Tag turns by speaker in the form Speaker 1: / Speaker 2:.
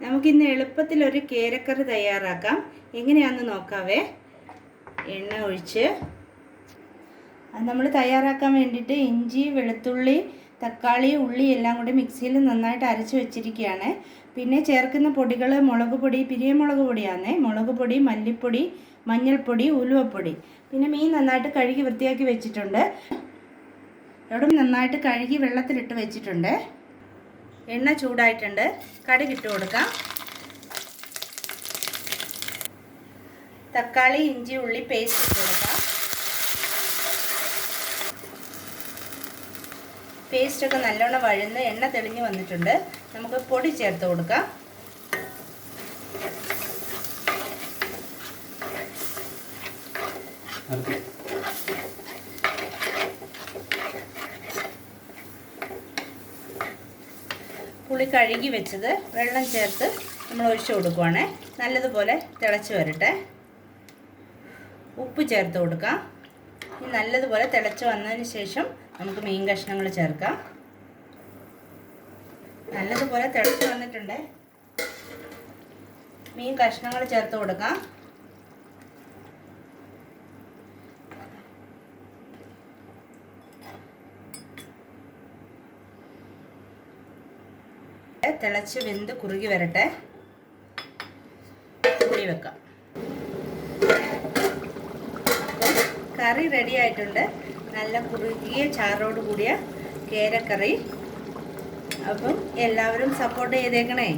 Speaker 1: നമുക്കിന്ന് എളുപ്പത്തിലൊരു കേരക്കറി തയ്യാറാക്കാം. എങ്ങനെയാണെന്ന് നോക്കാവേ. എണ്ണ ഒഴിച്ച് അത് നമ്മൾ തയ്യാറാക്കാൻ വേണ്ടിയിട്ട് ഇഞ്ചി, വെളുത്തുള്ളി, തക്കാളി, ഉള്ളി എല്ലാം കൂടി മിക്സിയിൽ നന്നായിട്ട് അരച്ച് വെച്ചിരിക്കുകയാണ്. പിന്നെ ചേർക്കുന്ന പൊടികൾ മുളക് പൊടി, പിരിയമുളക് പൊടിയാണ്, മുളക് പൊടി, മല്ലിപ്പൊടി, മഞ്ഞൾപ്പൊടി, ഉലുവപ്പൊടി. പിന്നെ മീൻ നന്നായിട്ട് കഴുകി വൃത്തിയാക്കി വെച്ചിട്ടുണ്ട്. ഇവിടെ നന്നായിട്ട് കഴുകി വെള്ളത്തിലിട്ട് വെച്ചിട്ടുണ്ട്. എണ്ണ ചൂടായിട്ടുണ്ട്. കടുക് ഇട്ട് കൊടുക്കാം. തക്കാളി, ഇഞ്ചി, ഉള്ളി പേസ്റ്റ് ഇട്ട് കൊടുക്കാം. പേസ്റ്റൊക്കെ നല്ലോണം വഴന്ന് എണ്ണ തെളിഞ്ഞ് വന്നിട്ടുണ്ട്. നമുക്ക് പൊടി ചേർത്ത് കൊടുക്കാം. പുളി കഴുകി വെച്ചത് വെള്ളം ചേർത്ത് നമ്മൾ ഒഴിച്ചു കൊടുക്കുവാണ്. നല്ലതുപോലെ തിളച്ച് വരട്ടെ. ഉപ്പ് ചേർത്ത് കൊടുക്കാം. നല്ലതുപോലെ തിളച്ച് വന്നതിന് ശേഷം നമുക്ക് മീൻ കഷ്ണങ്ങൾ ചേർക്കാം. നല്ലതുപോലെ തിളച്ച് വന്നിട്ടുണ്ട്. മീൻ കഷ്ണങ്ങൾ ചേർത്ത് കൊടുക്കാം. തിളച്ച് വെന്ത് കുറുകി വരട്ടെ. മൂടി വെക്കാം. കറി റെഡി ആയിട്ടുണ്ട്. നല്ല കുറുകിയ ചാറോട് കൂടിയ കേരക്കറി. അപ്പം എല്ലാവരും സപ്പോർട്ട് ചെയ്തേക്കണേ.